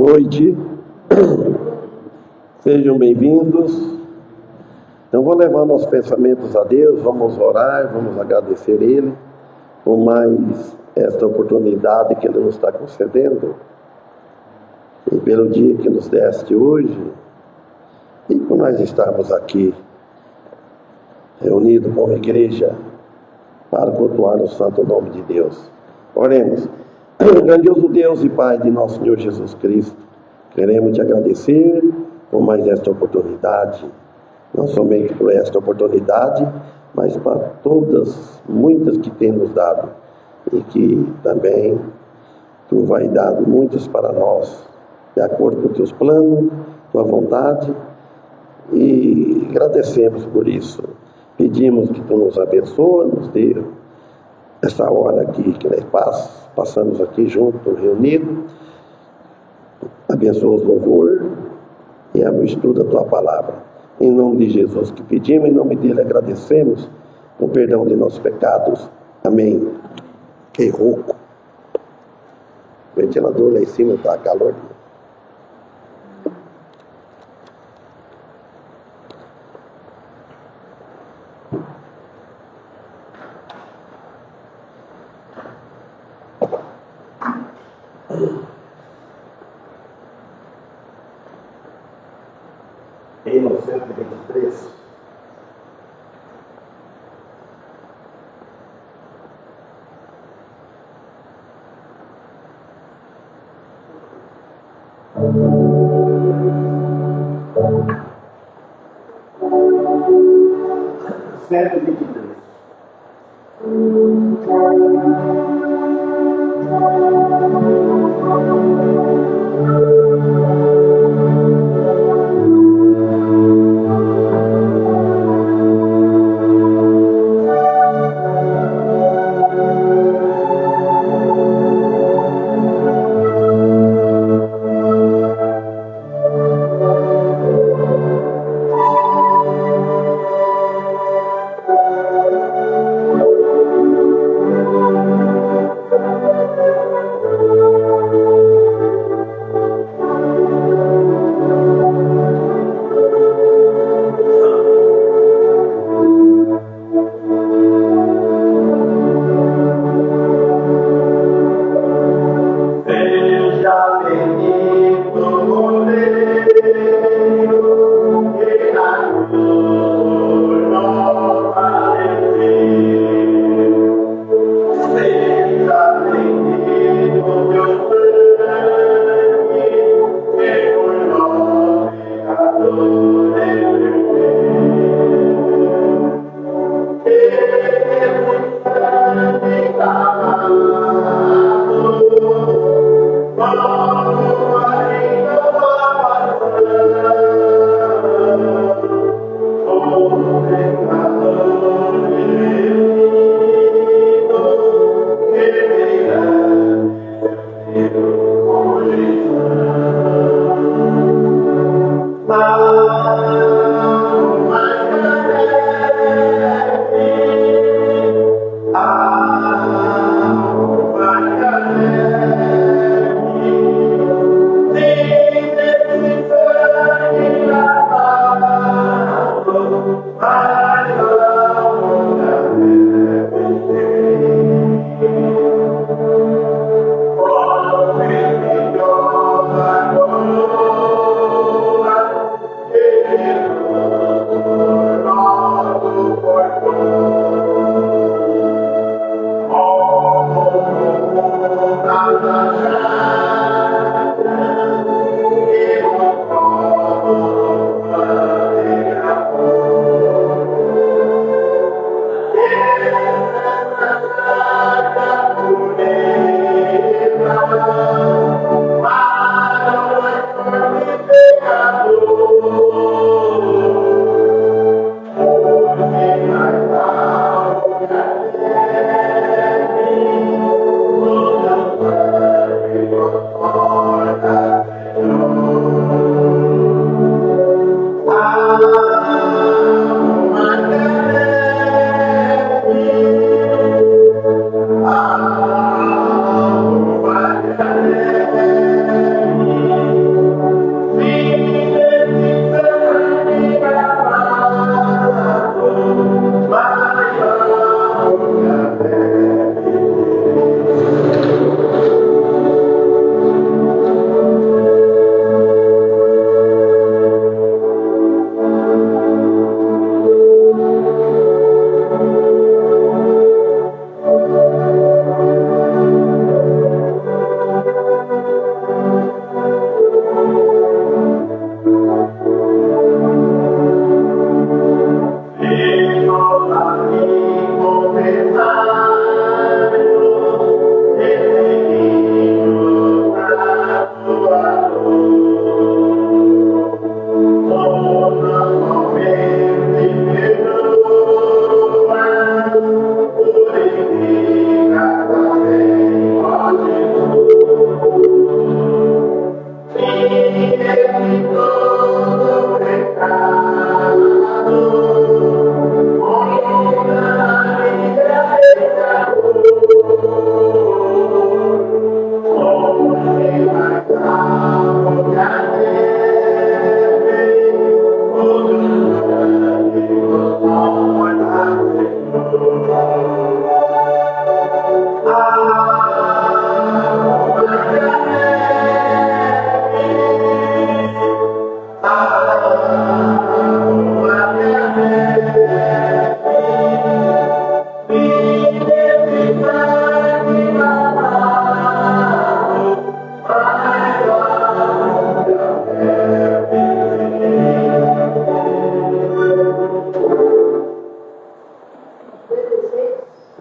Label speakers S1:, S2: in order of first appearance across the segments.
S1: noite, sejam bem-vindos. Então vou levar nossos pensamentos a Deus, vamos orar, vamos agradecer Ele por mais esta oportunidade que Ele nos está concedendo e pelo dia que nos deste hoje e por nós estarmos aqui reunidos como igreja para cultuar o santo nome de Deus. Oremos. Grandioso Deus e Pai de nosso Senhor Jesus Cristo, queremos te agradecer por mais esta oportunidade, não somente por esta oportunidade, mas para todas, muitas que tem nos dado, e que também tu vai dar muitos para nós, de acordo com os teus planos, tua vontade, e agradecemos por isso. Pedimos que tu nos abençoe, nos dê essa hora aqui que nós passamos aqui juntos, reunidos. Abençoa os louvor e o estudo da tua palavra. Em nome de Jesus que pedimos, em nome dele agradecemos o perdão de nossos pecados. Amém. Que rouco. O ventilador lá em cima está calor. Em 1923,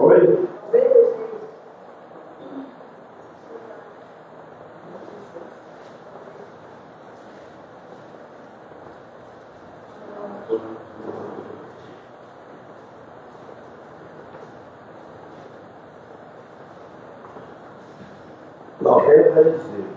S1: Oi? Não, deve dizer.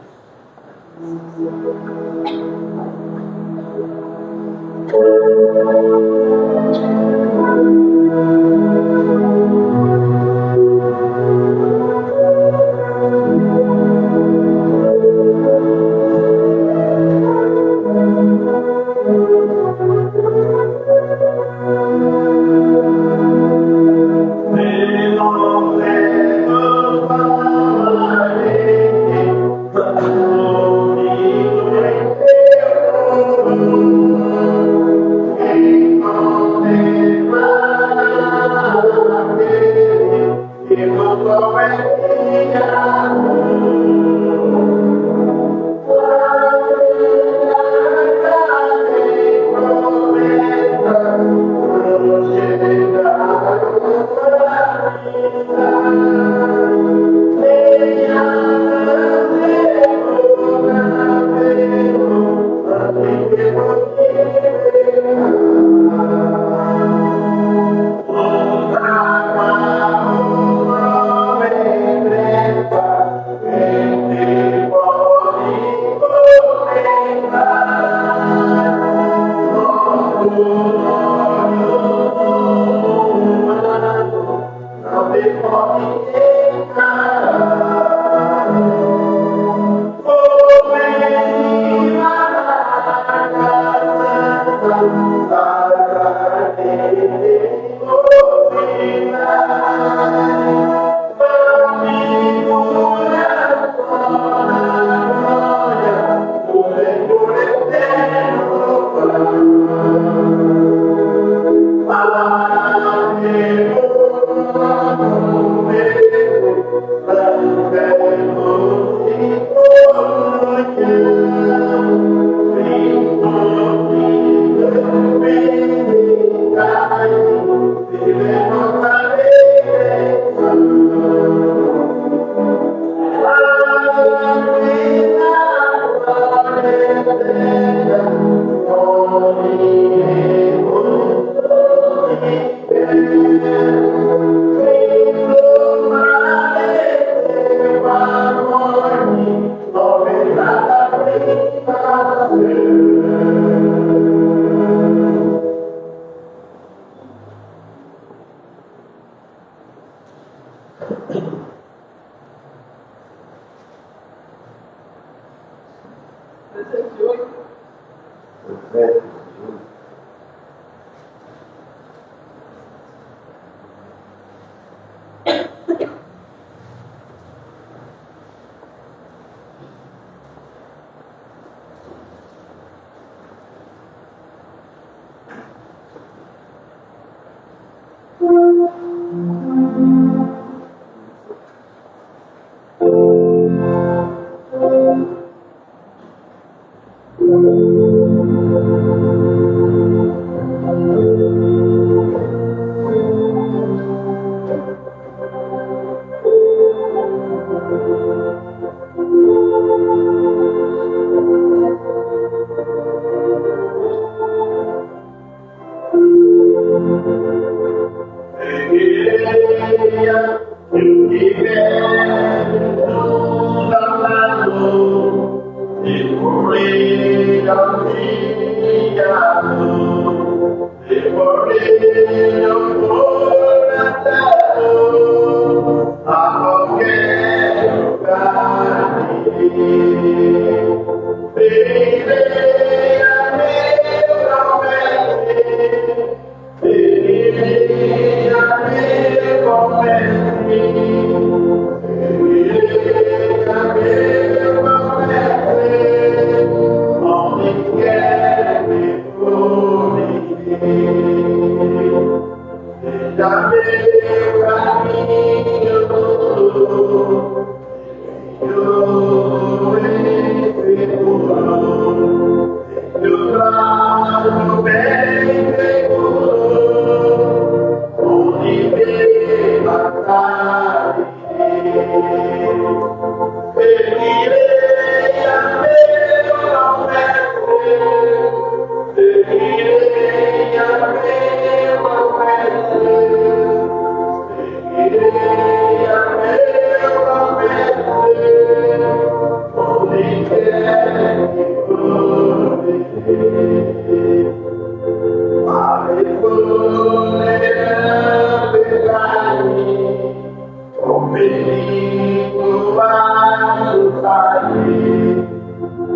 S1: perigo vai nos sair,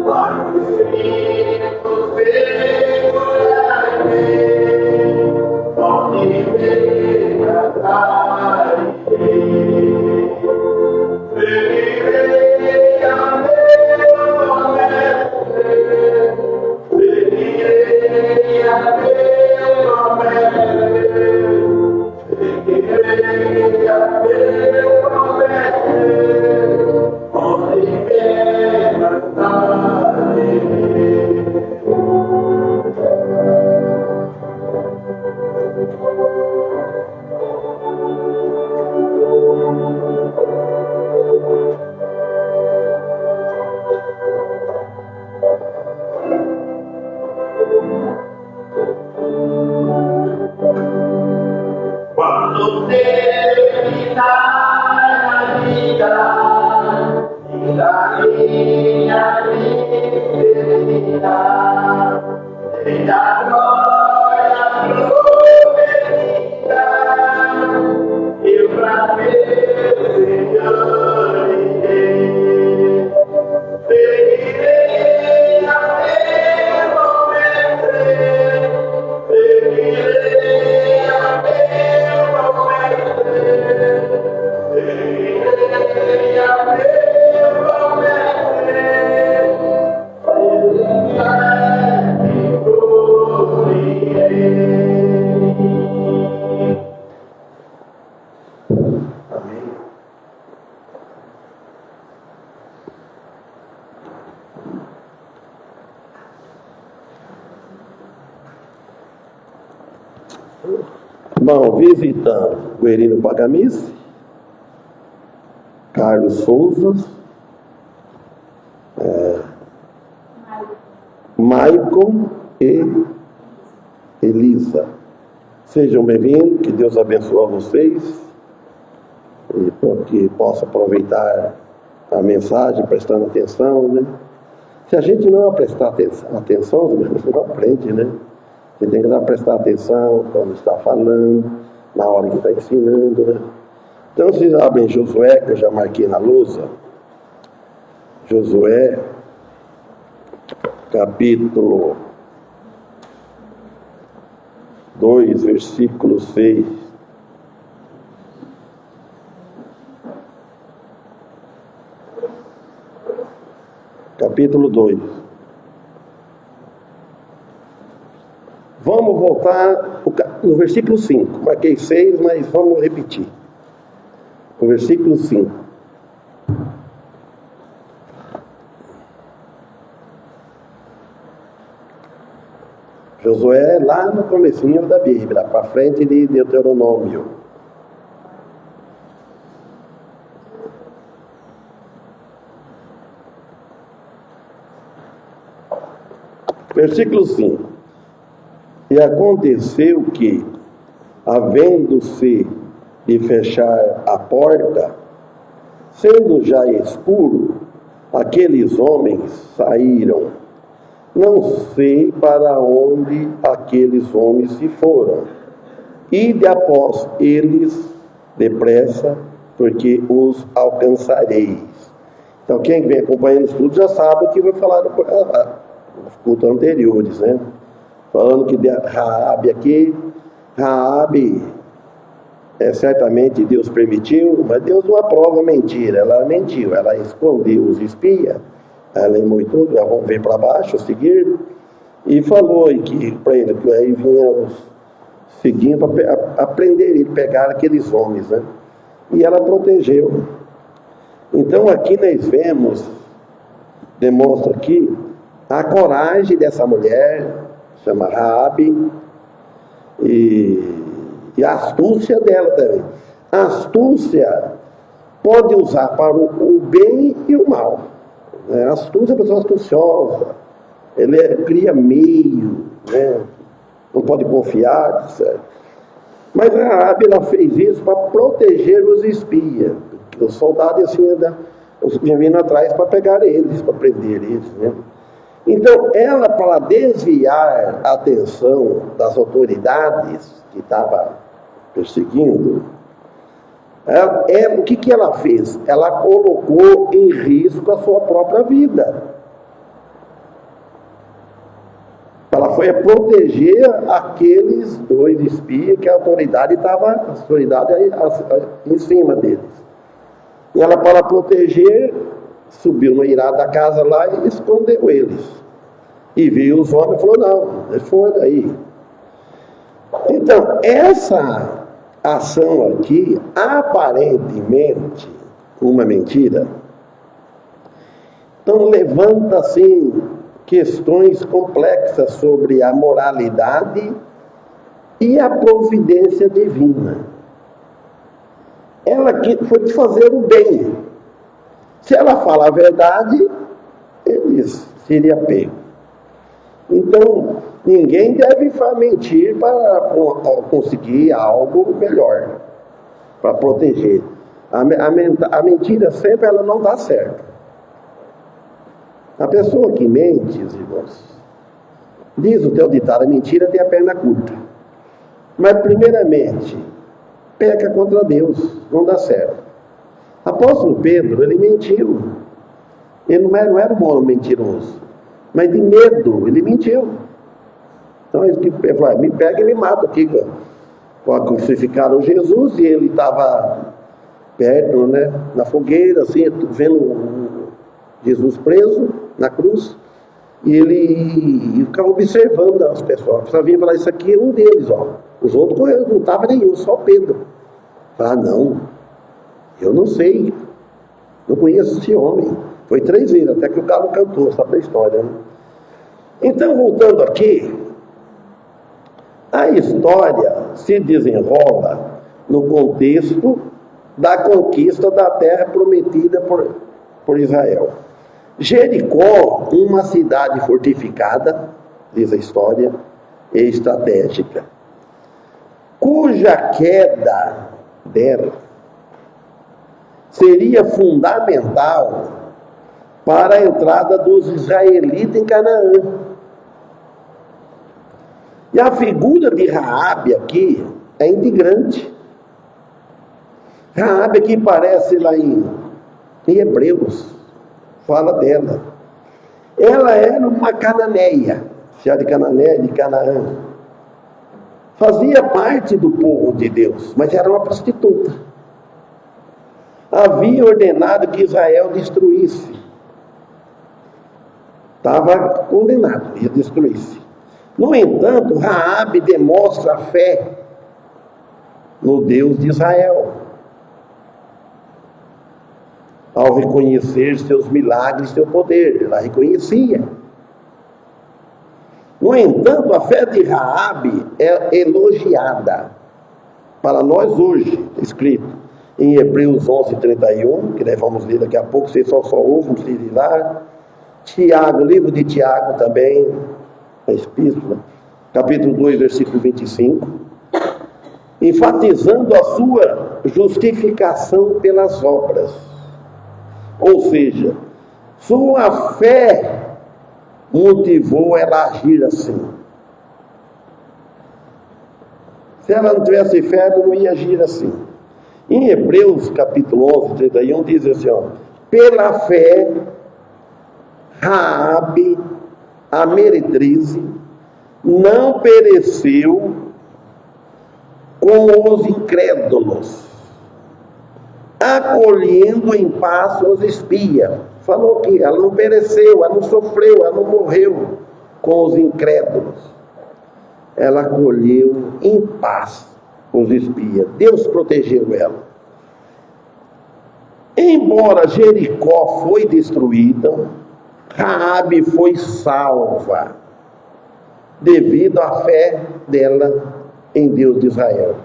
S1: mas o Espírito segurarei, onde me tratarei. Seguirei a meu mestre, seguirei a meu mestre, seguirei a meu mestre, onde me tratarei. Quando terminar a vida, direi a felicidade, e a glória prometida, e pra meu Senhor irei. Seguirei a meu mestre, seguirei a meu mestre, seguirei a meu mestre, e gloriarei. Amém. Bom, visitando o Herino Pagamice, Carlos Souza, Maicon e Elisa. Sejam bem-vindos, que Deus abençoe vocês e que possa aproveitar a mensagem prestando atenção, né? Se a gente não prestar atenção, não aprende, né? Você tem que prestar atenção quando está falando, na hora que está ensinando, né? Então, vocês abrem Josué, que eu já marquei na lousa. Josué, capítulo 2, versículo 6. Capítulo 2. Vamos voltar no versículo 5. Marquei 6, mas vamos repetir. O versículo 5. Josué, lá no comecinho da Bíblia, para frente de Deuteronômio. Versículo 5. E aconteceu que, havendo-se de fechar a porta, sendo já escuro, aqueles homens saíram. Não sei para onde aqueles homens se foram. Ide após eles depressa, porque os alcançareis. Então, quem vem acompanhando o estudo já sabe o que vai falar nos cultos anteriores, né? Falando que de Raabe aqui, Raabe, certamente Deus permitiu, mas Deus não aprova mentira. Ela mentiu, ela escondeu os espias, ela imoitou, vão ver para baixo, seguir, e falou para ele que aí vinha os seguindo para prender ele, pegar aqueles homens, né? E ela protegeu. Então aqui nós vemos, demonstra aqui a coragem dessa mulher, chama Raabe, e a astúcia dela também. A astúcia pode usar para o bem e o mal. A astúcia é uma pessoa astuciosa, ele cria meio, né? Não pode confiar, etc. Mas a Raabe, ela fez isso para proteger os espias. Os soldados assim, vinham vindo atrás para pegar eles, para prender eles, né? Então, ela, para desviar a atenção das autoridades que estavam perseguindo, O que ela fez? Ela colocou em risco a sua própria vida. Ela foi proteger aqueles 2 espias que a autoridade estava em cima deles. E ela, para proteger, subiu no eirado da casa lá e escondeu eles. E viu os homens e falou: não, eles foram aí. Então, essa ação aqui, aparentemente, uma mentira, então levanta assim questões complexas sobre a moralidade e a providência divina. Ela foi de fazer o bem. Se ela fala a verdade, eles seria pego. Então, ninguém deve mentir para conseguir algo melhor, para proteger. A mentira sempre ela não dá certo. A pessoa que mente, irmãos, diz o teu ditado, a mentira tem a perna curta. Mas, primeiramente, peca contra Deus, não dá certo. Apóstolo Pedro, ele mentiu. Ele não era um bom mentiroso, mas de medo, ele mentiu. Então, ele falou: me pega e me mata aqui. Quando crucificaram Jesus, e ele estava perto, né, na fogueira, assim, vendo Jesus preso na cruz, e ele ficava observando as pessoas. Só vinha falar: isso aqui é um deles, ó. Os outros não estavam nenhum, só Pedro. Ah, não, eu não sei, não conheço esse homem. Foi 3 vezes, até que o galo cantou, sabe da história, né? Então, voltando aqui, a história se desenrola no contexto da conquista da terra prometida por Israel. Jericó, uma cidade fortificada, diz a história, e estratégica, cuja queda dela seria fundamental para a entrada dos israelitas em Canaã. E a figura de Raabe aqui é integrante. Raabe aqui aparece lá em Hebreus, fala dela. Ela era uma cananeia, já de Canaã. Fazia parte do povo de Deus, mas era uma prostituta. Havia ordenado que Israel destruísse. Estava condenado, ia destruir-se. No entanto, Raabe demonstra fé no Deus de Israel, ao reconhecer seus milagres, seu poder. Ela reconhecia. No entanto, a fé de Raabe é elogiada para nós hoje, escrito em Hebreus 11:31, que nós vamos ler daqui a pouco, vocês só ouvem se ir lá. Tiago, livro de Tiago também, a epístola, capítulo 2, versículo 25, enfatizando a sua justificação pelas obras. Ou seja, sua fé motivou ela a agir assim. Se ela não tivesse fé, ela não ia agir assim. Em Hebreus capítulo 11:31 diz assim, ó: pela fé, Raabe, a meretriz, não pereceu com os incrédulos, acolhendo em paz os espias. Falou que ela não pereceu, ela não sofreu, ela não morreu com os incrédulos. Ela acolheu em paz os espias. Deus protegeu ela. Embora Jericó foi destruída, Raabe foi salva devido à fé dela em Deus de Israel.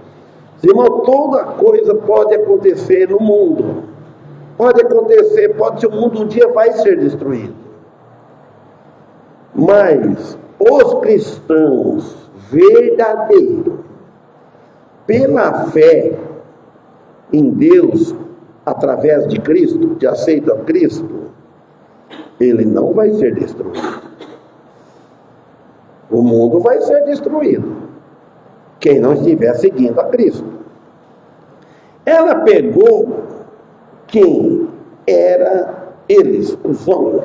S1: Irmão, toda coisa pode acontecer no mundo. Pode acontecer, pode ser, o mundo um dia vai ser destruído. Mas os cristãos verdadeiros, pela fé em Deus, através de Cristo, que aceitam Cristo, ele não vai ser destruído. O mundo vai ser destruído quem não estiver seguindo a Cristo. Ela pegou quem era eles, os homens.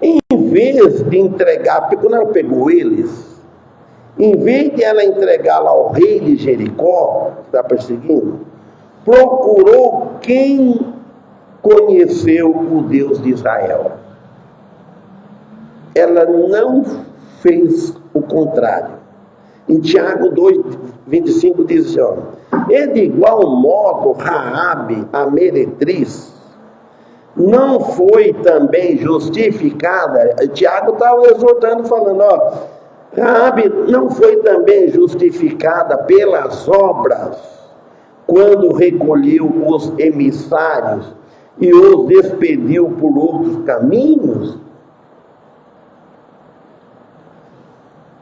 S1: Em vez de entregar, porque quando ela pegou eles, em vez de ela entregá-la ao rei de Jericó, que está perseguindo, procurou quem conheceu o Deus de Israel. Ela não fez o contrário. Em Tiago 2:25 diz assim, ó, e de igual modo Raabe, a meretriz, não foi também justificada. Tiago estava exortando, falando, ó, Raabe não foi também justificada pelas obras, quando recolheu os emissários e os despediu por outros caminhos?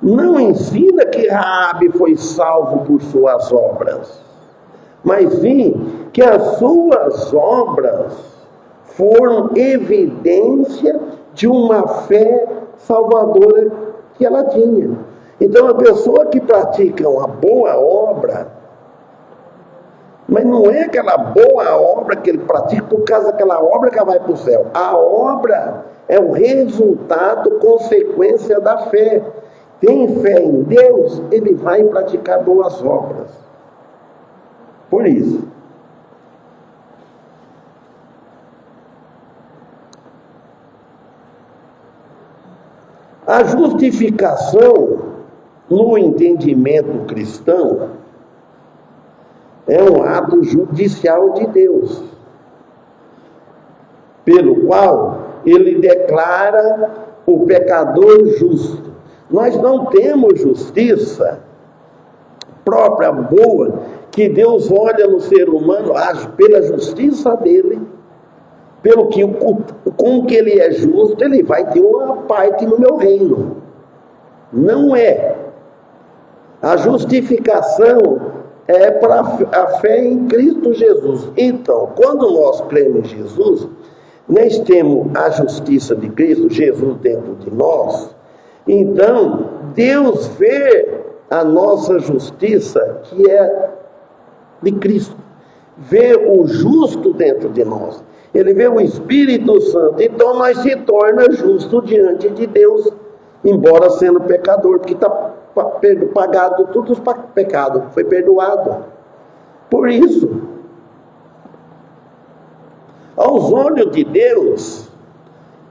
S1: Não ensina que Raabe foi salvo por suas obras, mas sim que as suas obras foram evidência de uma fé salvadora que ela tinha. Então a pessoa que pratica uma boa obra, mas não é aquela boa obra que ele pratica por causa daquela obra que ela vai para o céu. A obra é o resultado, consequência da fé. Tem fé em Deus, ele vai praticar boas obras. Por isso, a justificação no entendimento cristão é um ato judicial de Deus, pelo qual ele declara o pecador justo. Nós não temos justiça própria, boa, que Deus olha no ser humano, age pela justiça dele, pelo que, com que ele é justo, ele vai ter uma parte no meu reino. Não é. A justificação é para a fé em Cristo Jesus. Então, quando nós cremos em Jesus, nós temos a justiça de Cristo, Jesus dentro de nós. Então, Deus vê a nossa justiça, que é de Cristo. Vê o justo dentro de nós. Ele vê o Espírito Santo. Então, nós se torna justo diante de Deus, embora sendo pecador, porque está pagado todos os pecados, foi perdoado. Por isso, aos olhos de Deus,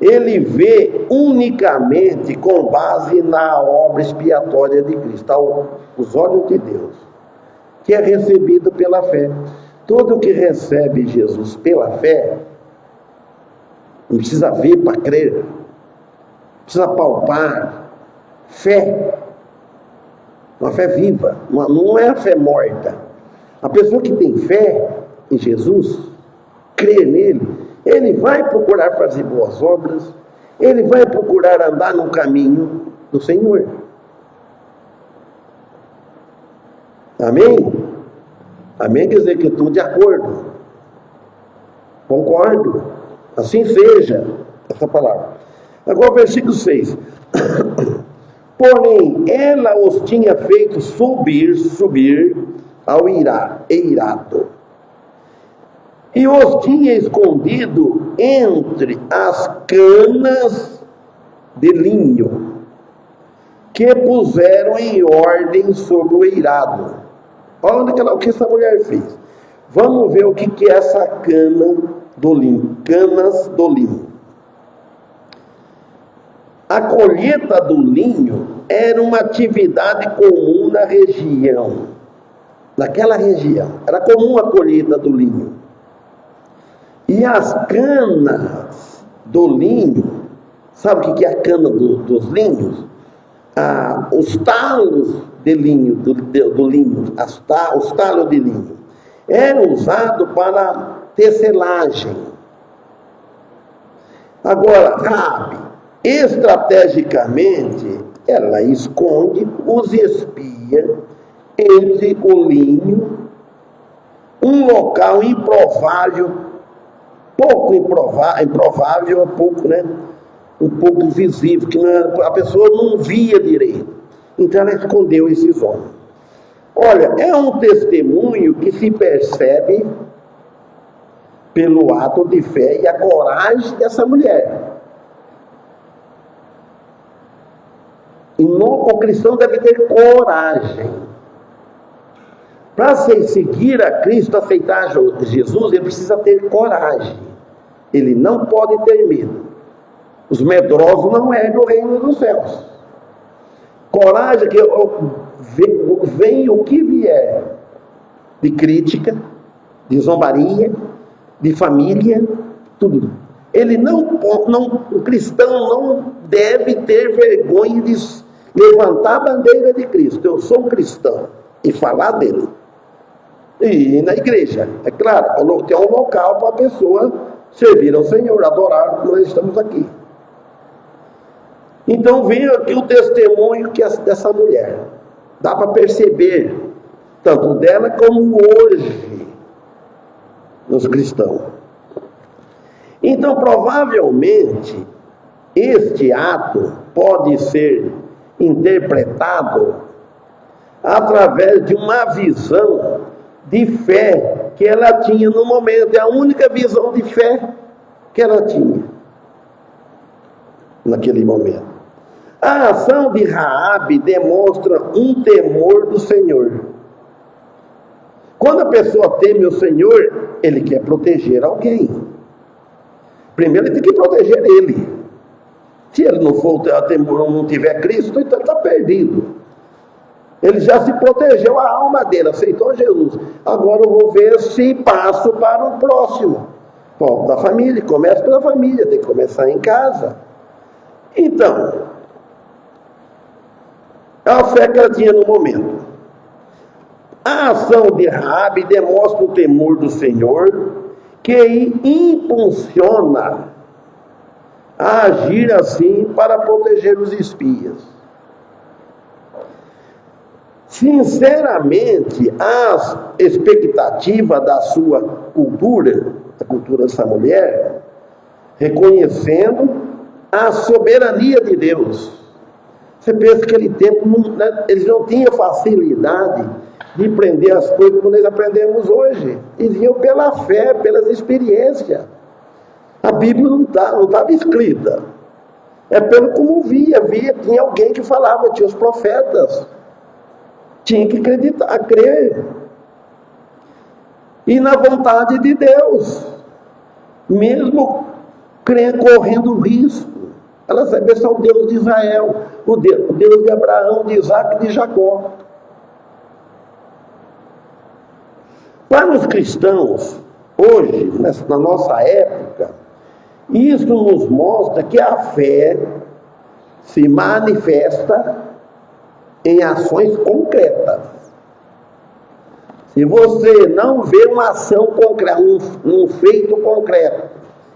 S1: ele vê unicamente com base na obra expiatória de Cristo, aos olhos de Deus, que é recebido pela fé. Todo que recebe Jesus pela fé, não precisa ver para crer, precisa palpar. Fé, uma fé viva, não é a fé morta. A pessoa que tem fé em Jesus, crê nele, ele vai procurar fazer boas obras, ele vai procurar andar no caminho do Senhor. Amém? Amém quer dizer que estou de acordo. Concordo. Assim seja, essa palavra. Agora o versículo 6. Porém, ela os tinha feito subir ao eirado, e os tinha escondido entre as canas de linho, que puseram em ordem sobre o eirado. Olha o que essa mulher fez. Vamos ver o que é essa cana do linho. Canas do linho. A colheita do linho era uma atividade comum na região. Naquela região. Era comum a colheita do linho. E as canas do linho, sabe o que é a cana dos linhos? Os talos de linho, do linho, os talos de linho, eram usados para tecelagem. Agora, Raabe, estrategicamente, ela esconde, os espia entre o linho, um local improvável, pouco improvável, um pouco visível, que a pessoa não via direito. Então ela escondeu esses homens. Olha, é um testemunho que se percebe pelo ato de fé e a coragem dessa mulher. E o cristão deve ter coragem. Para seguir a Cristo, aceitar Jesus, ele precisa ter coragem. Ele não pode ter medo. Os medrosos não herdam o reino dos céus. Coragem que vem o que vier de crítica, de zombaria, de família, tudo. O cristão não deve ter vergonha de levantar a bandeira de Cristo. Eu sou um cristão. E falar dele. E na igreja, é claro, tem um local para a pessoa servir ao Senhor, adorar, nós estamos aqui. Então vem aqui o testemunho dessa mulher. Dá para perceber, tanto dela como hoje, nos cristãos. Então, provavelmente, este ato pode ser interpretado através de uma visão de fé que ela tinha no momento. É a única visão de fé que ela tinha naquele momento. A ação de Raabe demonstra um temor do Senhor. Quando a pessoa teme o Senhor, ele quer proteger alguém. Primeiro ele tem que proteger ele. Se ele não tiver Cristo, então ele está perdido. Ele já se protegeu a alma dele, aceitou Jesus. Agora eu vou ver se passo para o próximo. Bom, da família, começa pela família, tem que começar em casa. Então, a fé que ela tinha no momento. A ação de Raabe demonstra o temor do Senhor, que impulsiona a agir assim para proteger os espias. Sinceramente, a expectativa da sua cultura, a cultura dessa mulher, reconhecendo a soberania de Deus. Você pensa que aquele tempo eles não tinham facilidade de aprender as coisas como nós aprendemos hoje. Eles iam pela fé, pelas experiências. A Bíblia não estava escrita. É pelo como via, tinha alguém que falava, tinha os profetas. Tinha que acreditar, crer. E na vontade de Deus. Mesmo correndo risco. Ela sabia ser o Deus de Israel, o Deus de Abraão, de Isaac e de Jacó. Para os cristãos, hoje, na nossa época, isso nos mostra que a fé se manifesta em ações concretas. Se você não vê uma ação concreta, um feito concreto,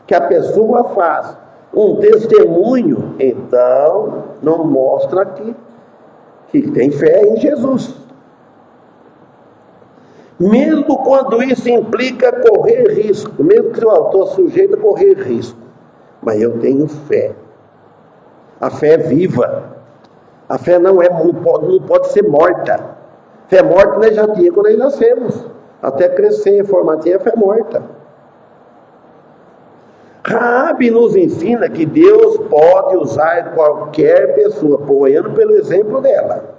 S1: que a pessoa faz, um testemunho, então não mostra que tem fé em Jesus. Mesmo quando isso implica correr risco, mesmo que eu estou sujeito a correr risco, mas eu tenho fé. A fé é viva. A fé não pode ser morta. Fé morta nós já tínhamos quando nós nascemos. Até crescer, formatinha, fé morta. Raabe nos ensina que Deus pode usar qualquer pessoa, apoiando pelo exemplo dela.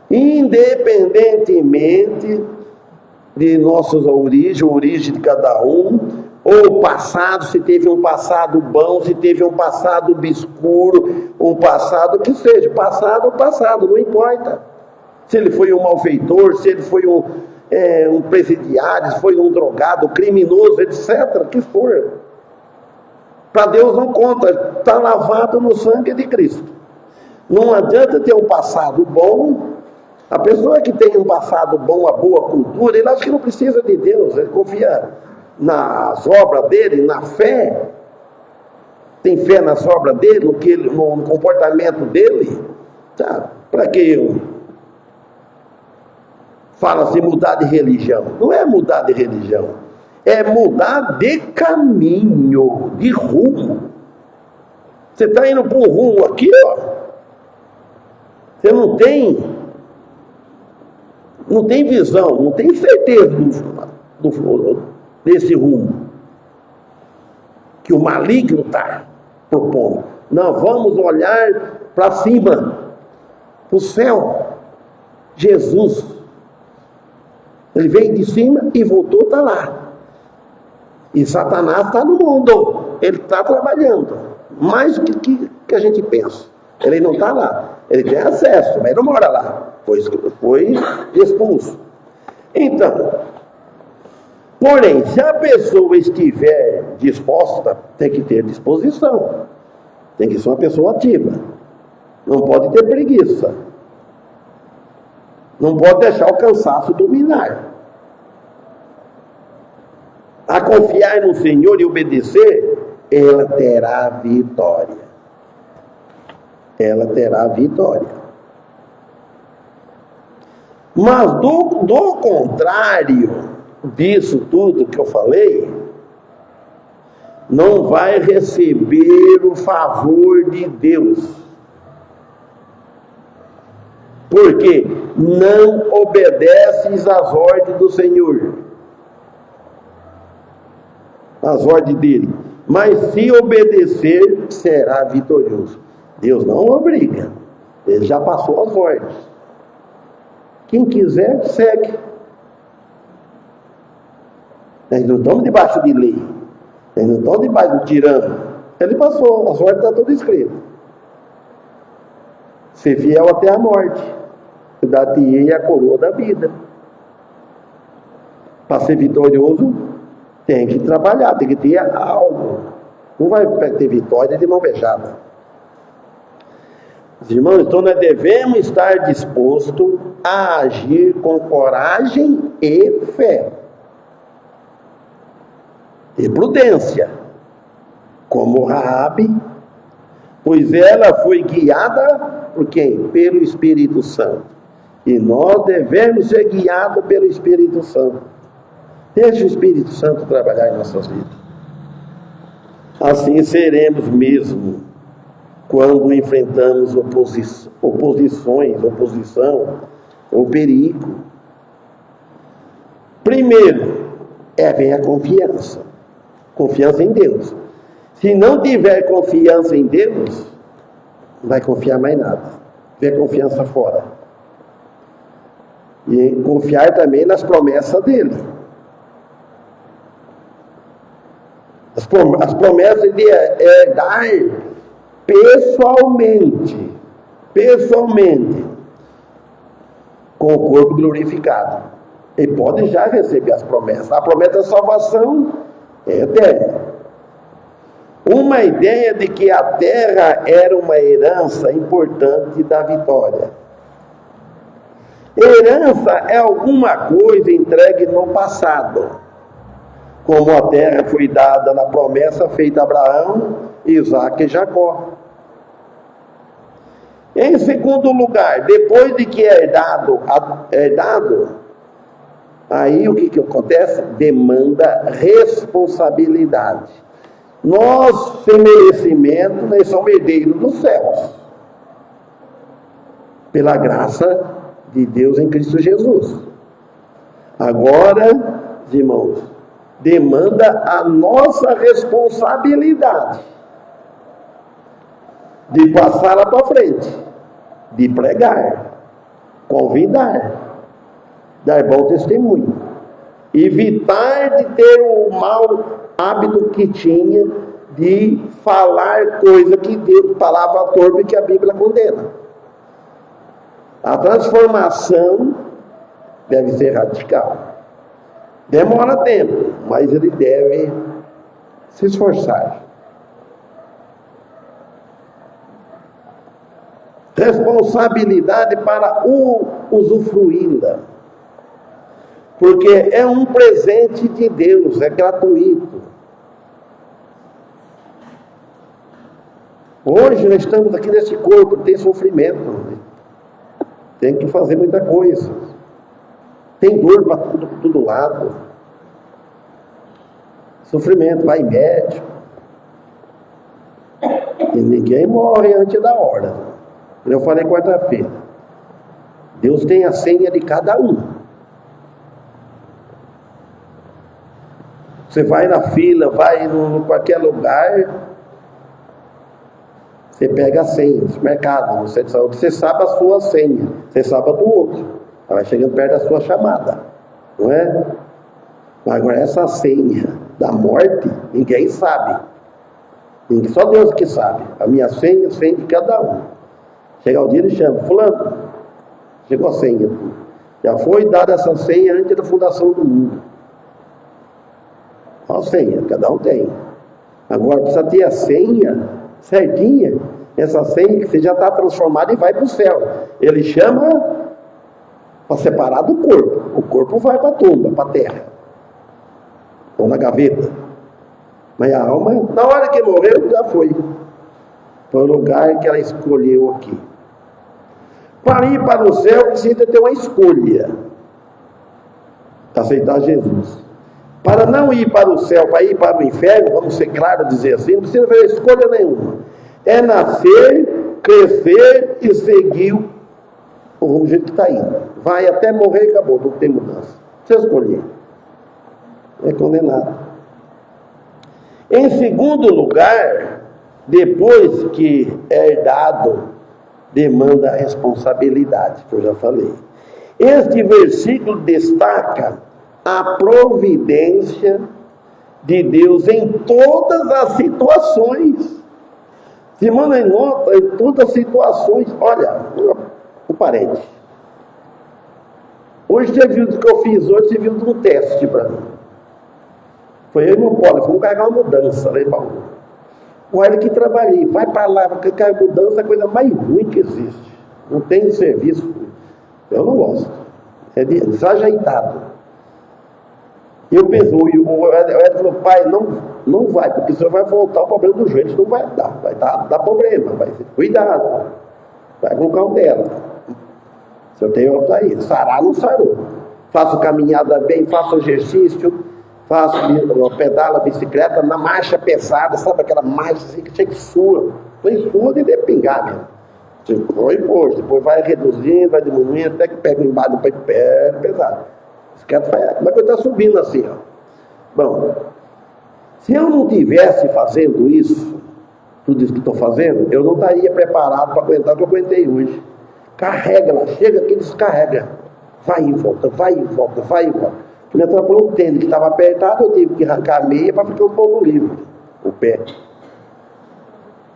S1: Independentemente de nossas origens, a origem de cada um, ou o passado, se teve um passado bom, se teve um passado obscuro, um passado que seja, passado, não importa. Se ele foi um malfeitor, se ele foi um presidiário, se foi um drogado, criminoso, etc., que for. Para Deus não conta, está lavado no sangue de Cristo. Não adianta ter um passado bom. A pessoa que tem um passado bom, uma boa cultura, ele acha que não precisa de Deus, ele confia nas obras dele, na fé, tem fé nas obras dele, no comportamento dele. Tá? Para que eu falo assim, mudar de religião? Não é mudar de religião, é mudar de caminho, de rumo. Você está indo para um rumo aqui, ó. Você não tem não tem visão, não tem certeza desse rumo que o maligno está propondo. Nós vamos olhar para cima, para o céu. Jesus, ele veio de cima e voltou, está lá. E Satanás está no mundo, ele está trabalhando, mais do que a gente pensa. Ele não está lá, ele tem acesso, mas ele não mora lá, foi expulso. Então, porém, se a pessoa estiver disposta, tem que ter disposição, tem que ser uma pessoa ativa, não pode ter preguiça, não pode deixar o cansaço dominar. A confiar no Senhor e obedecer, ela terá vitória. Ela terá vitória. Mas do contrário disso tudo que eu falei, não vai receber o favor de Deus. Porque não obedeces às ordens do Senhor. As ordens dele, mas se obedecer, será vitorioso. Deus não obriga, ele já passou as ordens. Quem quiser, segue. Nós não estamos debaixo de lei, nós não estamos debaixo do tirano. Ele passou, as ordens estão todas escritas. Ser fiel até a morte, dar-te-ei a coroa da vida. Para ser vitorioso, tem que trabalhar, tem que ter algo. Não vai ter vitória de mão beijada. Irmãos, então nós devemos estar dispostos a agir com coragem e fé. E prudência. Como Raabe, pois ela foi guiada por quem? Pelo Espírito Santo. E nós devemos ser guiados pelo Espírito Santo. Deixe o Espírito Santo trabalhar em nossas vidas. Assim seremos mesmo quando enfrentamos oposição ou perigo. Primeiro, vem a confiança. Confiança em Deus. Se não tiver confiança em Deus, não vai confiar mais nada. Tiver confiança fora. E confiar também nas promessas dele. As promessas de herdar pessoalmente, com o corpo glorificado. Ele pode já receber as promessas. A promessa da salvação é eterna. Uma ideia de que a terra era uma herança importante da vitória. Herança é alguma coisa entregue no passado. Como a terra foi dada na promessa feita a Abraão, Isaque e Jacó. Em segundo lugar, depois de que é herdado, aí o que acontece? Demanda responsabilidade. Nós, sem merecimento, nós somos herdeiros dos céus. Pela graça de Deus em Cristo Jesus. Agora, irmãos, demanda a nossa responsabilidade de passar à tua frente, de pregar, convidar, dar bom testemunho, evitar de ter o mau hábito que tinha de falar coisa que Deus, palavra torpe que a Bíblia condena. A transformação deve ser radical. Demora tempo, mas ele deve se esforçar. Responsabilidade para usufruí-la. Porque é um presente de Deus, é gratuito. Hoje nós estamos aqui nesse corpo, tem sofrimento. Tem que fazer muita coisa. Tem dor para todo lado. Sofrimento, vai em médico. E ninguém morre antes da hora. Eu falei quarta-feira. Deus tem a senha de cada um. Você vai na fila, vai em qualquer lugar, você pega a senha no mercado, no centro de saúde, você sabe a sua senha, você sabe a do outro. Vai chegando perto da sua chamada, não é? Agora essa senha da morte, ninguém sabe. Só Deus que sabe. A minha senha, a senha de cada um. Chega o dia e chama, fulano, chegou a senha. Já foi dada essa senha antes da fundação do mundo. A senha, cada um tem. Agora precisa ter a senha certinha, essa senha que você já está transformada e vai para o céu. Ele chama para separar do corpo. O corpo vai para a tumba, para a terra, ou na gaveta. Mas a alma, na hora que morreu, já foi. Foi o lugar que ela escolheu aqui. Para ir para o céu, precisa ter uma escolha. Aceitar Jesus. Para não ir para o céu, para ir para o inferno, vamos ser claros, dizer assim, não precisa fazer escolha nenhuma. É nascer, crescer e seguir o jeito que está indo. Vai até morrer e acabou, não tem mudança. Você escolher. É condenado. Em segundo lugar, depois que é herdado, demanda a responsabilidade, que eu já falei. Este versículo destaca a providência de Deus em todas as situações. Se manda em nota, em todas as situações. Olha, um parente. Hoje você viu do que eu fiz hoje, você viu de um teste para mim. Foi eu e meu Paulo, vamos carregar uma mudança, né, Paulo? Olha que trabalhei, vai para lá, vai carregar mudança, é a coisa mais ruim que existe. Não tem serviço. Eu não gosto. É desajeitado. Eu penso, o Edson falou, pai, não vai, porque você vai voltar o problema do joelho, não vai dar problema, vai ter cuidado, vai com cautela. Se eu tenho optar aí, sarar não sarou. Faço caminhada bem, faço exercício, pedalo a bicicleta na marcha pesada, sabe aquela marcha assim que chega que sua, tem sua de depingar mesmo. Você foi hoje, depois vai reduzindo, vai diminuindo, até que pega embaixo do pé pesado. Como é que eu estou subindo assim, ó? Bom, se eu não tivesse fazendo isso, tudo isso que estou fazendo, eu não estaria preparado para aguentar o que eu aguentei hoje. Carrega lá, chega aqui, descarrega. Vai e volta, vai e volta, vai e volta. Me atrapalhou o tênis que estava apertado, eu tive que arrancar a meia para ficar um pouco livre, o pé.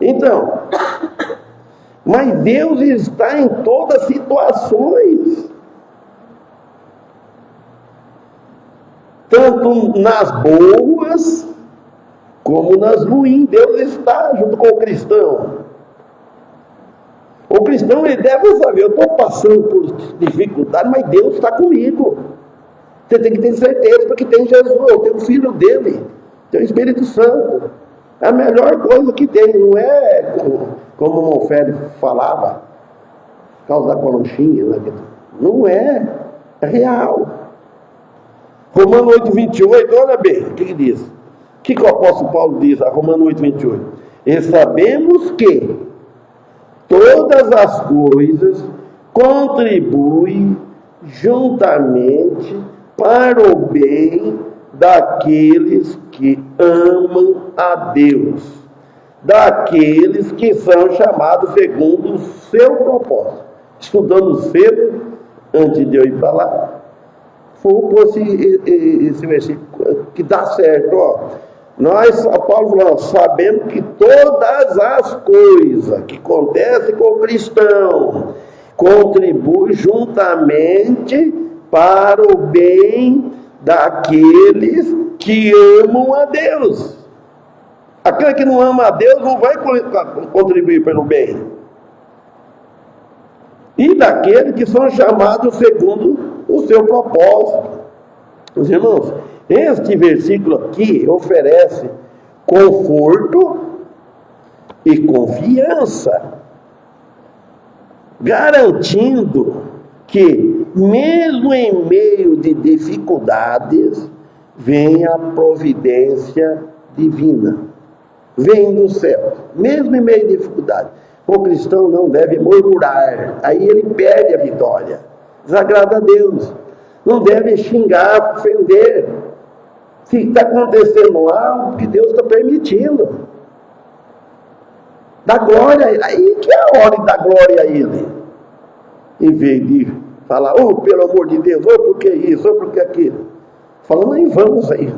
S1: Então, mas Deus está em todas as situações. Tanto nas boas, como nas ruins. Deus está junto com o cristão. O cristão, ele deve saber, eu estou passando por dificuldade, mas Deus está comigo. Você tem que ter certeza, porque tem Jesus, tem o Filho dele, tem o Espírito Santo. É a melhor coisa que tem, não é como o Monfélio falava, por causa da colonchinha, né? Não é, é real. Romanos 8:28, olha bem, o que diz? O que o apóstolo Paulo diz a Romanos 8:28? E sabemos que todas as coisas contribuem juntamente para o bem daqueles que amam a Deus, daqueles que são chamados segundo o seu propósito. Estudando cedo, antes de eu ir para lá, esse versículo que dá certo, ó. Nós, Paulo falou, sabemos que todas as coisas que acontecem com o cristão contribuem juntamente para o bem daqueles que amam a Deus. Aquele que não ama a Deus não vai contribuir pelo bem. E daqueles que são chamados segundo o seu propósito. Meus irmãos, este versículo aqui oferece conforto e confiança, garantindo que, mesmo em meio de dificuldades, vem a providência divina, vem do céu, mesmo em meio de dificuldade. O cristão não deve murmurar, aí ele perde a vitória, desagrada a Deus. Não deve xingar, ofender. Se está acontecendo algo que Deus está permitindo. Dá glória, aí que é a hora de dar glória a Ele. Em vez de falar, oh, pelo amor de Deus, oh, por que isso, oh, por que aquilo. Falando aí, vamos aí.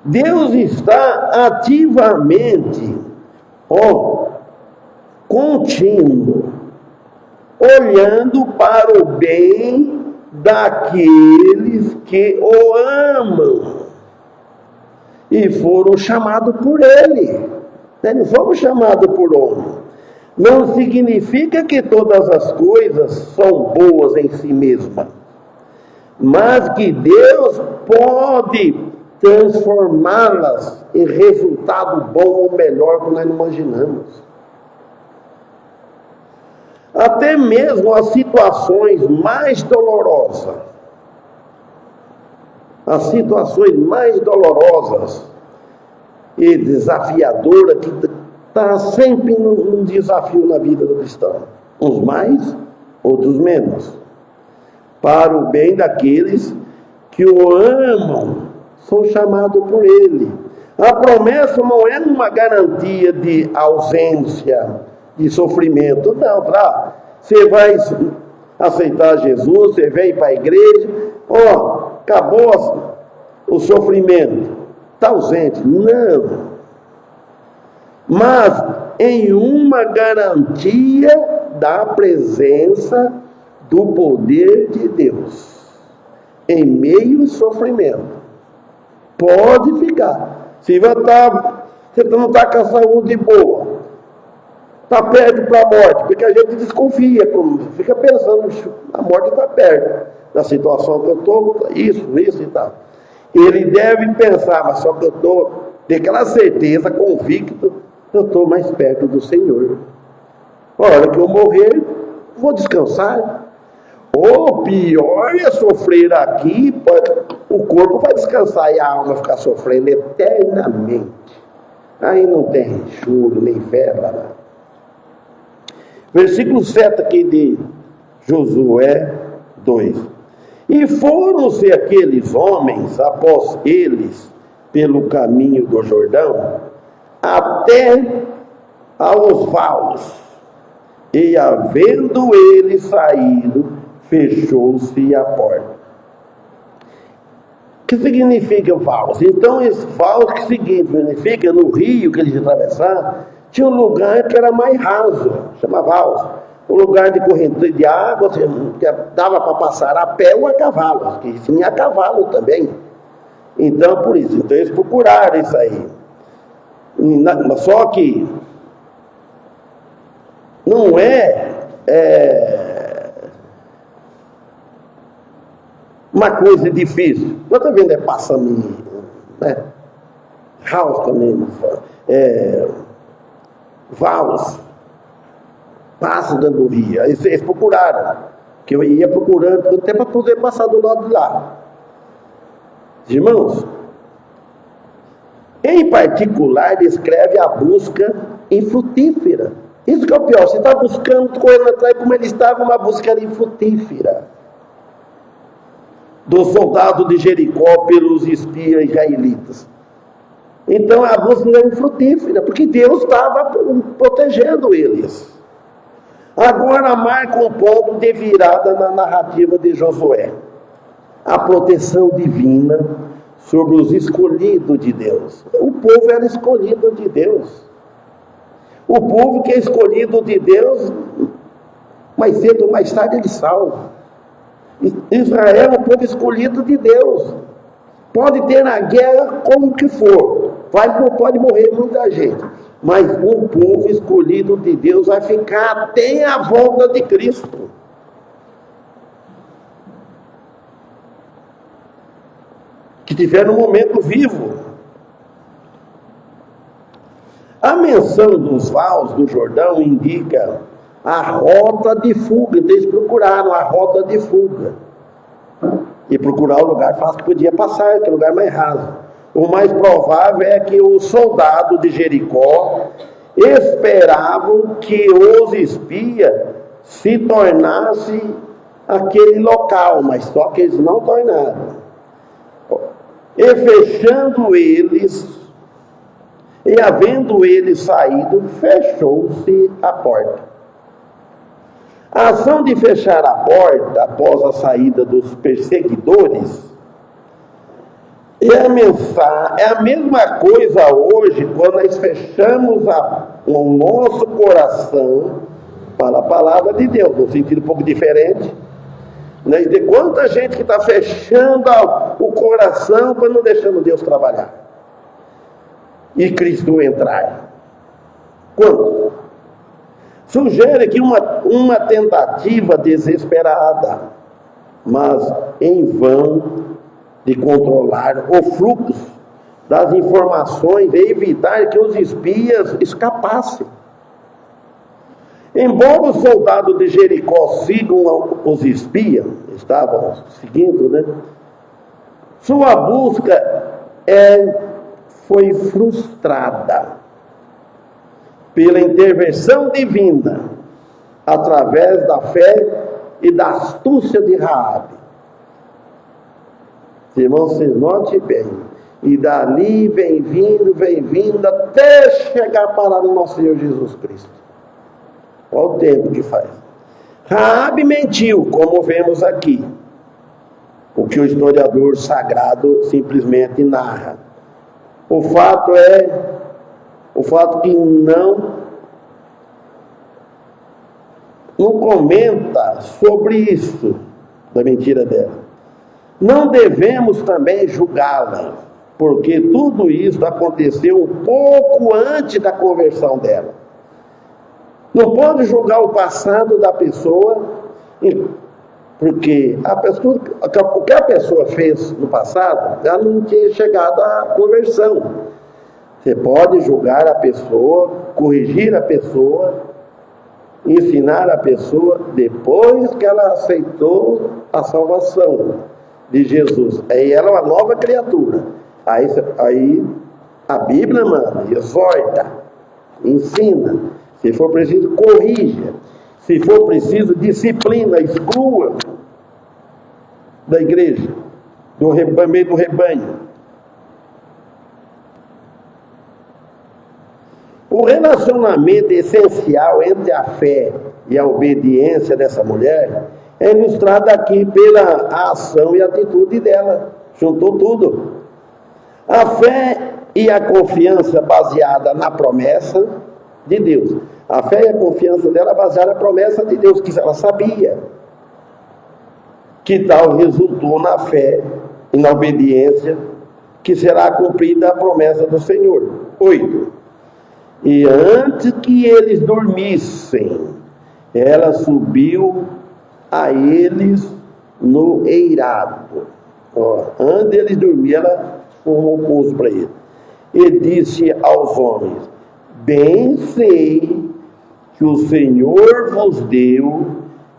S1: Deus está ativamente, contínuo, olhando para o bem daqueles que o amam e foram chamados por Ele. Não fomos chamados por homem. Não significa que todas as coisas são boas em si mesmas, mas que Deus pode transformá-las em resultado bom ou melhor que nós não imaginamos. Até mesmo as situações mais dolorosas, e desafiadoras, que está sempre um desafio na vida do cristão. Uns mais, outros menos. Para o bem daqueles que o amam, são chamados por Ele. A promessa não é uma garantia de ausência, de sofrimento. Não, você vai aceitar Jesus, você vem para a igreja, acabou o sofrimento, está ausente. Não. Mas em uma garantia da presença do poder de Deus, em meio ao sofrimento. Pode ficar. Se você não está com a saúde boa, está perto para a morte, porque a gente desconfia, fica pensando, a morte está perto da situação que eu estou, isso e tal. Ele deve pensar, mas só que eu estou, tem aquela certeza, convicto, eu estou mais perto do Senhor. A hora que eu morrer, vou descansar. O pior é sofrer aqui, o corpo vai descansar e a alma ficar sofrendo eternamente. Aí não tem choro, nem fé, nada. Versículo 7 aqui de Josué 2. E foram-se aqueles homens, após eles, pelo caminho do Jordão, até aos valos. E havendo eles saído, fechou-se a porta. O que significa valos? Então, esse valos, que significa, no rio que eles atravessaram, tinha um lugar que era mais raso, chama valos. O lugar de corrente de água, que dava para passar a pé ou a cavalo, que tinha a cavalo também. Então, por isso, então eles procuraram isso aí. Só que não uma coisa difícil. Você está vendo, passando, né? House também, valos, passa dando rio. Eles procuraram, que eu ia procurando até para poder passar do lado de lá. Irmãos, em particular, descreve a busca infrutífera. Isso que é o pior, você está buscando, correndo atrás, como ele estava, uma busca infrutífera do soldado de Jericó pelos espias israelitas. Então a busca era infrutífera, porque Deus estava protegendo eles. Agora marca um ponto de virada na narrativa de Josué. A proteção divina sobre os escolhidos de Deus. O povo era escolhido de Deus. O povo que é escolhido de Deus, mais cedo ou mais tarde ele salva. Israel é o povo escolhido de Deus. Pode ter na guerra como que for. Pode morrer muita gente. Mas o povo escolhido de Deus vai ficar até a volta de Cristo. Que tiver no momento vivo. A menção dos valos do Jordão indica a rota de fuga. Então eles procuraram a rota de fuga. E procurar o lugar fácil que podia passar, que é o lugar mais raso. O mais provável é que os soldados de Jericó esperavam que os espias se tornassem aquele local, mas só que eles não tornaram. E fechando eles, e havendo eles saído, fechou-se a porta. A ação de fechar a porta após a saída dos perseguidores é a mesma coisa hoje quando nós fechamos o nosso coração para a palavra de Deus, num sentido um pouco diferente. Né? De quanta gente que está fechando o coração para não deixando Deus trabalhar e Cristo entrar. Quanto? Sugere aqui uma tentativa desesperada, mas em vão, de controlar o fluxo das informações e evitar que os espias escapassem. Embora os soldados de Jericó sigam os espias, estavam seguindo, né? Sua busca foi frustrada pela intervenção divina através da fé e da astúcia de Raabe. Irmãos, vocês notem bem. E dali vem vindo, até chegar a parar no nosso Senhor Jesus Cristo. Olha o tempo que faz. Raabe mentiu, como vemos aqui. O que o historiador sagrado simplesmente narra. O fato que não comenta sobre isso, da mentira dela. Não devemos também julgá-la, porque tudo isso aconteceu um pouco antes da conversão dela. Não pode julgar o passado da pessoa, porque o que a pessoa fez no passado, ela não tinha chegado à conversão. Você pode julgar a pessoa, corrigir a pessoa, ensinar a pessoa depois que ela aceitou a salvação de Jesus. Aí ela é uma nova criatura. Aí a Bíblia manda, exorta, ensina. Se for preciso, corrija. Se for preciso, disciplina, exclua da igreja, do meio do rebanho. O relacionamento essencial entre a fé e a obediência dessa mulher é ilustrado aqui pela ação e atitude dela. Juntou tudo. A fé e a confiança baseada na promessa de Deus. A fé e a confiança dela baseada na promessa de Deus, que ela sabia. Que tal resultou na fé e na obediência, que será cumprida a promessa do Senhor. 8. E antes que eles dormissem, ela subiu a eles no eirado. Antes eles dormirem, ela formou um pouso para eles. E disse aos homens: bem sei que o Senhor vos deu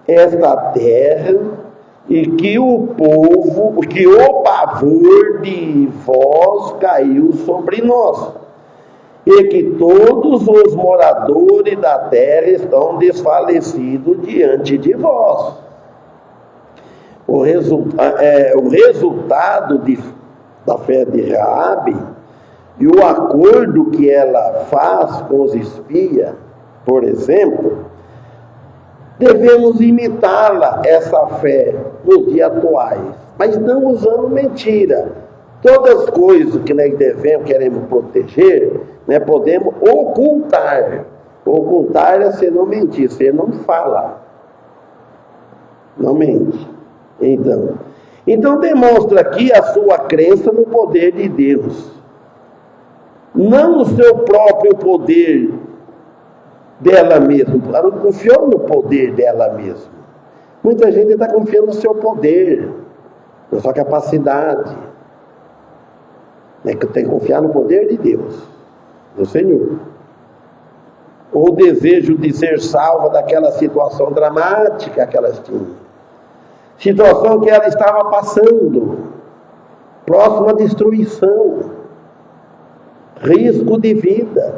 S1: esta terra, e que o pavor de vós caiu sobre nós, e que todos os moradores da terra estão desfalecidos diante de vós. O resultado da fé de Raabe e o acordo que ela faz com os espias, por exemplo, devemos imitá-la, essa fé, nos dias atuais, mas não usando mentira. Todas as coisas que nós queremos proteger, né, podemos ocultar. Ocultar é você não mentir, você não fala. Não mente. Então demonstra aqui a sua crença no poder de Deus. Não no seu próprio poder dela mesma. Ela não confiou no poder dela mesma. Muita gente está confiando no seu poder, na sua capacidade. É que tem que confiar no poder de Deus, do Senhor. Ou o desejo de ser salva daquela situação dramática que elas tinham. Situação que ela estava passando, próxima à destruição, risco de vida,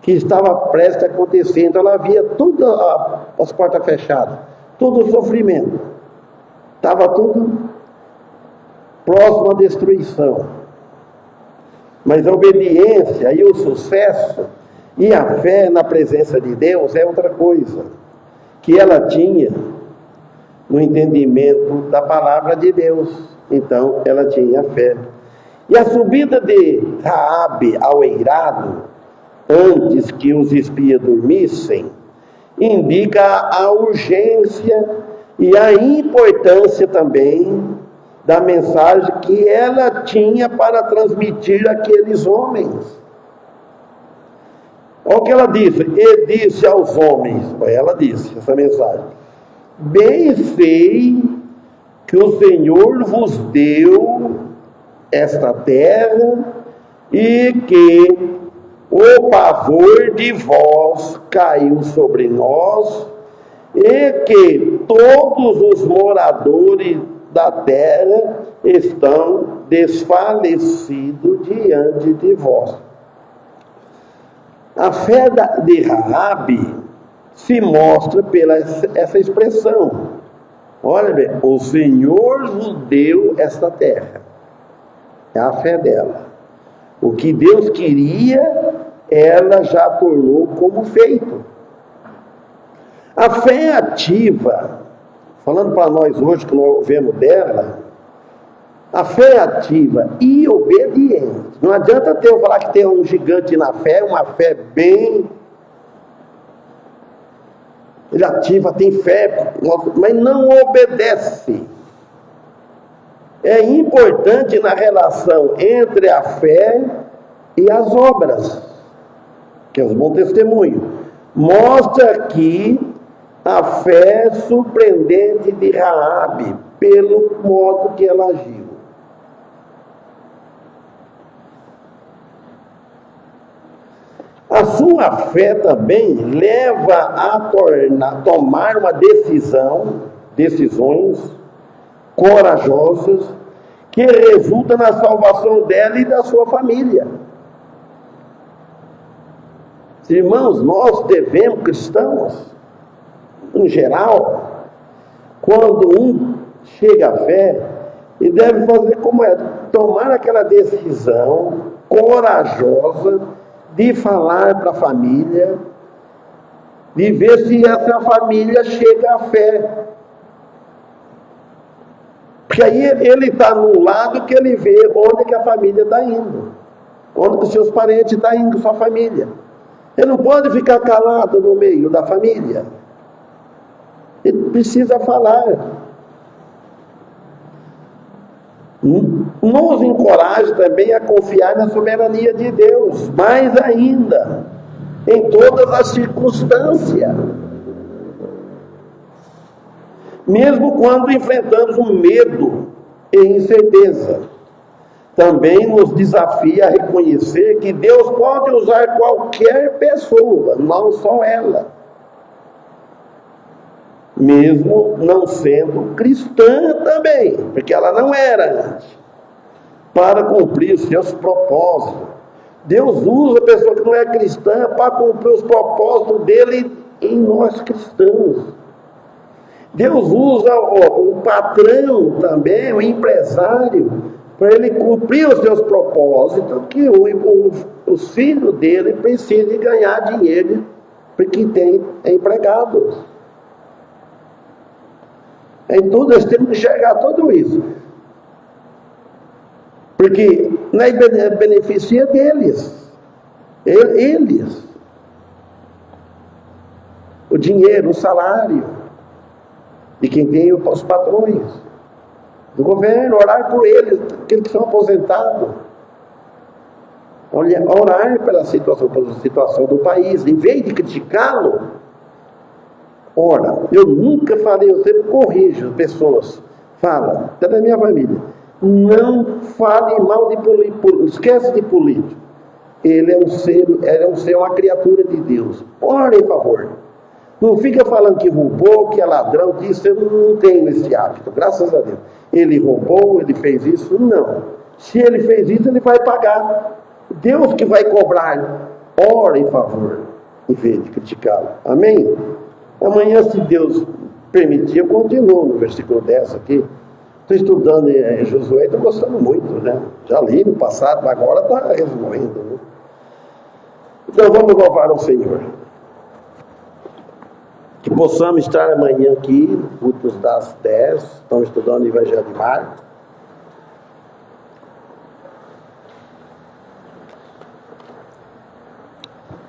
S1: que estava prestes a acontecer. Então ela via tudo as portas fechadas, todo o sofrimento. Estava tudo próximo à destruição. Mas a obediência e o sucesso e a fé na presença de Deus é outra coisa, que ela tinha no entendimento da palavra de Deus. Então ela tinha fé. E a subida de Raabe ao eirado, antes que os espias dormissem, indica a urgência e a importância também da mensagem que ela tinha para transmitir àqueles homens. Olha o que ela disse: e disse aos homens, ela disse essa mensagem: bem sei que o Senhor vos deu esta terra e que o pavor de vós caiu sobre nós e que todos os moradores da terra estão desfalecidos diante de vós. A fé de Raabe se mostra pela essa expressão. Olha bem, o Senhor vos deu esta terra. É a fé dela. O que Deus queria, ela já tornou como feito. A fé ativa, falando para nós hoje que nós vemos dela, a fé ativa e obediente. Não adianta eu falar que tem um gigante na fé, uma fé bem... Ele ativa, tem fé, mas não obedece. É importante na relação entre a fé e as obras, que é os bons testemunhos. Mostra aqui a fé surpreendente de Raabe, pelo modo que ela agiu. A sua fé também leva a tomar uma decisões corajosas, que resultam na salvação dela e da sua família. Irmãos, nós devemos, cristãos, em geral, quando um chega à fé, ele deve fazer como é, tomar aquela decisão corajosa de falar para a família, de ver se essa família chega à fé. Porque aí ele está no lado que ele vê onde que a família está indo, onde que os seus parentes estão indo, sua família. Ele não pode ficar calado no meio da família. Ele precisa falar. Nos encoraja também a confiar na soberania de Deus, mais ainda, em todas as circunstâncias. Mesmo quando enfrentamos o medo e incerteza, também nos desafia a reconhecer que Deus pode usar qualquer pessoa, não só ela. Mesmo não sendo cristã também, porque ela não era antes, para cumprir os seus propósitos. Deus usa a pessoa que não é cristã para cumprir os propósitos dele em nós cristãos. Deus usa o patrão também, o empresário, para ele cumprir os seus propósitos, que os filhos dele precisam ganhar dinheiro, porque tem empregados. Em tudo nós temos que enxergar tudo isso. Porque não é beneficia deles. Eles. O dinheiro, o salário. De quem tem os patrões. Do governo, orar por eles, aqueles que são aposentados. Orar pela situação do país. Em vez de criticá-lo, ora, eu nunca falei, eu sempre corrijo pessoas. Fala, até da minha família. Não fale mal de político, esquece de político. Ele é um ser, uma criatura de Deus. Ore, por favor. Não fica falando que roubou, que é ladrão, que isso eu não tenho esse hábito, graças a Deus. Ele roubou, ele fez isso, não. Se ele fez isso, ele vai pagar. Deus que vai cobrar. Ore, por favor, em vez de criticá-lo. Amém? Amanhã, se Deus permitir, eu continuo no versículo 10 aqui. Estou estudando em Josué e estou gostando muito, né? Já li no passado, mas agora está resolvendo, né? Então vamos louvar ao Senhor. Que possamos estar amanhã aqui, cultos das 10, estamos estudando o Evangelho de Marcos.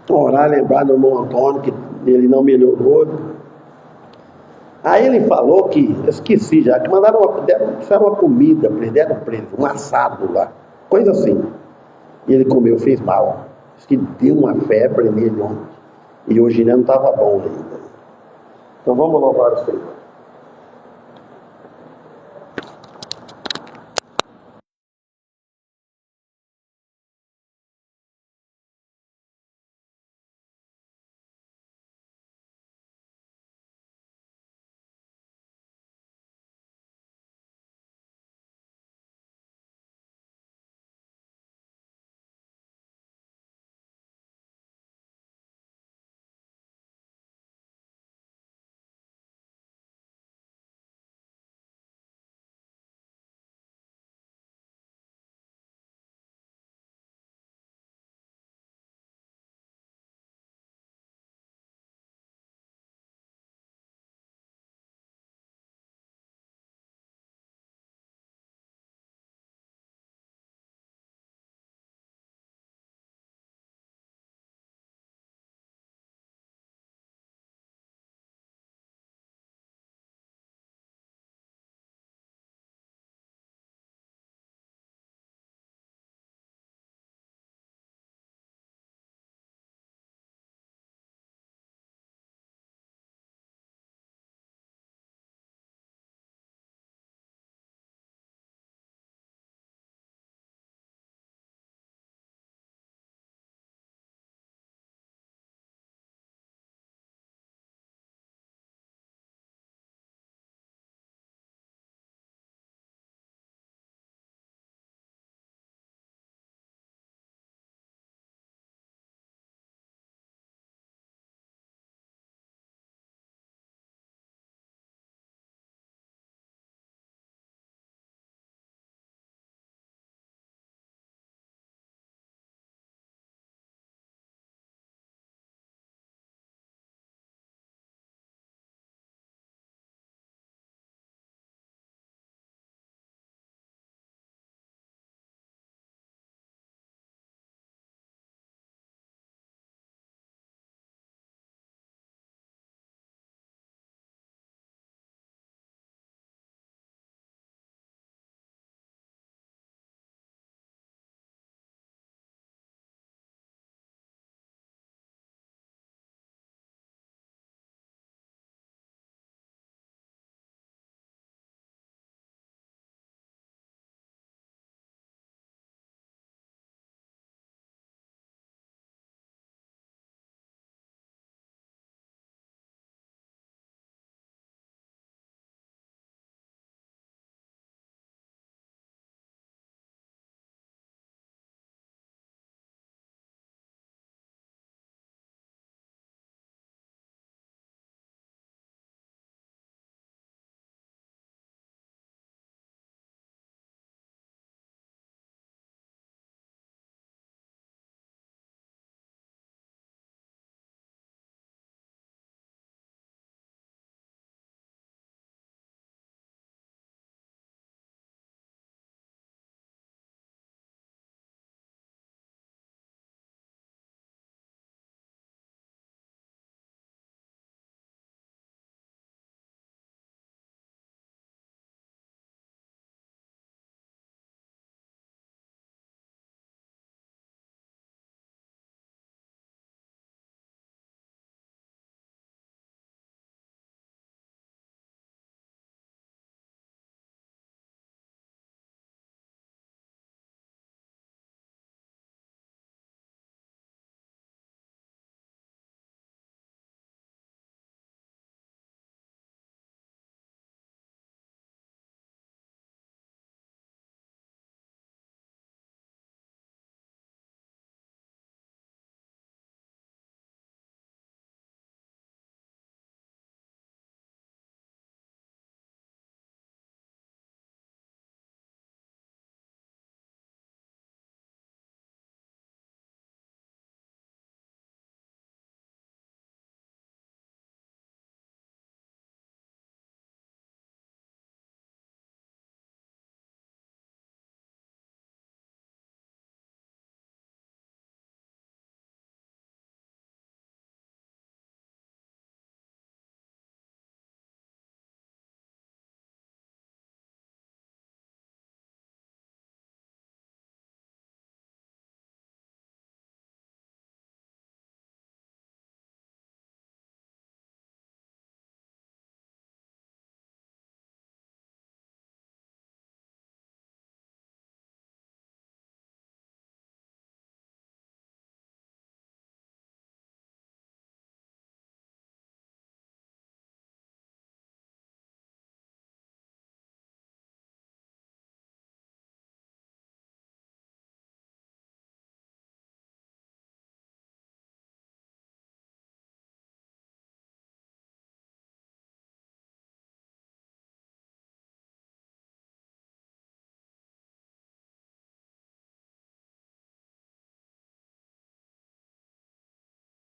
S1: Orar, lembrar do irmão Antônio, que ele não melhorou. Aí ele falou que, eu esqueci já, que mandaram uma comida para ele, deram para ele, um assado lá, coisa assim. E ele comeu, fez mal. Diz que deu uma febre nele ontem. E hoje ele não estava bom ainda. Então vamos louvar o Senhor.